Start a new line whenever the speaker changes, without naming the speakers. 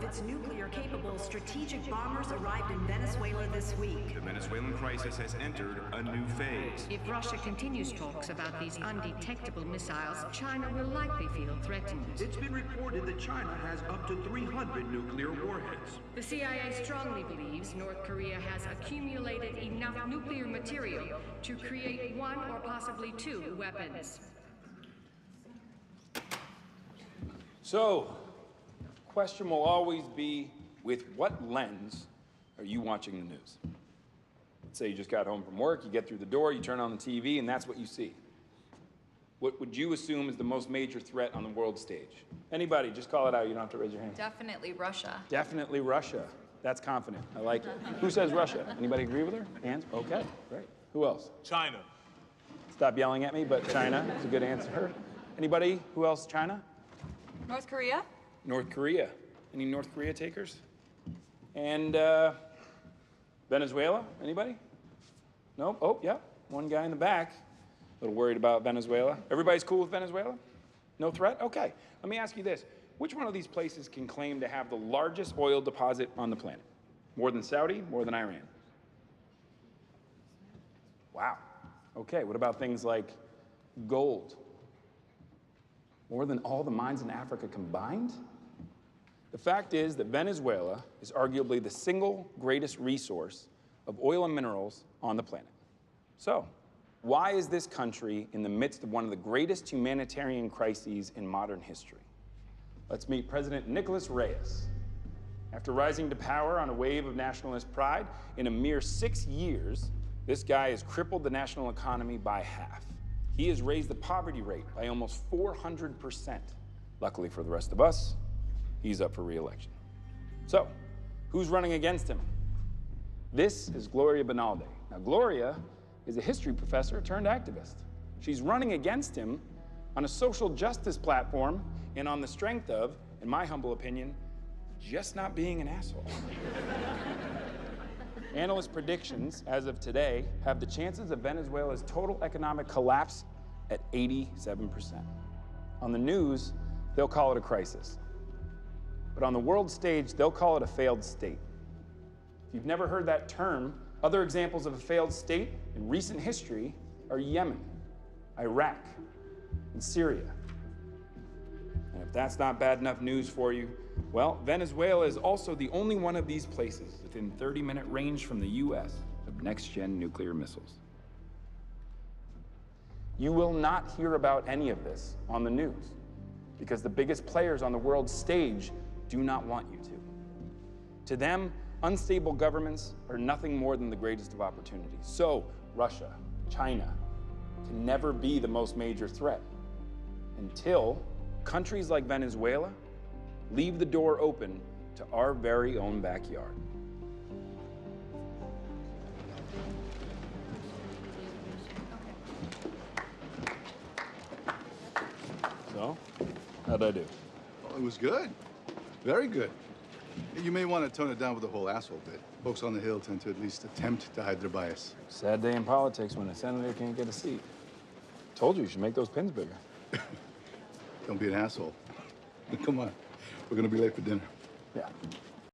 its nuclear-capable strategic bombers arrived in Venezuela this week.
The Venezuelan crisis has entered a new phase.
If Russia continues talks about these undetectable missiles, China will likely feel threatened.
It's been reported that China has up to 300 nuclear warheads.
The CIA strongly believes North Korea has accumulated enough nuclear material to create one or possibly two weapons.
So, question will always be, with what lens are you watching the news? Let's say you just got home from work, you get through the door, you turn on the TV, and that's what you see. What would you assume is the most major threat on the world stage? Anybody, just call it out, you don't have to raise your hand.
Definitely Russia.
Definitely Russia. That's confident, I like it. Who says Russia? Anybody agree with her? Hands? Okay, great. Who else?
China.
Stop yelling at me, but China is a good answer. Anybody? Who else? China?
North Korea?
North Korea. Any North Korea takers? And Venezuela? Anybody? Nope. Oh, yeah. One guy in the back. A little worried about Venezuela. Everybody's cool with Venezuela? No threat? Okay. Let me ask you this. Which one of these places can claim to have the largest oil deposit on the planet? More than Saudi? More than Iran? Wow. Okay. What about things like gold? More than all the mines in Africa combined? The fact is that Venezuela is arguably the single greatest resource of oil and minerals on the planet. So, why is this country in the midst of one of the greatest humanitarian crises in modern history? Let's meet President Nicolas Reyes. After rising to power on a wave of nationalist pride, in a mere 6 years, this guy has crippled the national economy by half. He has raised the poverty rate by almost 400%. Luckily for the rest of us, he's up for re-election. So, who's running against him? This is Gloria Bonalde. Now, Gloria is a history professor turned activist. She's running against him on a social justice platform and on the strength of, in my humble opinion, just not being an asshole. Analyst predictions, as of today, have the chances of Venezuela's total economic collapse at 87%. On the news, they'll call it a crisis. But on the world stage, they'll call it a failed state. If you've never heard that term, other examples of a failed state in recent history are Yemen, Iraq, and Syria. And if that's not bad enough news for you, well, Venezuela is also the only one of these places within 30-minute range from the US of next-gen nuclear missiles. You will not hear about any of this on the news because the biggest players on the world stage do not want you to. To them, unstable governments are nothing more than the greatest of opportunities. So, Russia, China, can never be the most major threat until countries like Venezuela leave the door open to our very own backyard. So, how'd I do?
Oh, it was good. Very good. You may want to tone it down with the whole asshole bit. Folks on the Hill tend to at least attempt to hide their bias.
Sad day in politics when a senator can't get a seat. Told you should make those pins bigger.
Don't be an asshole. Come on. We're gonna be late for dinner.
Yeah.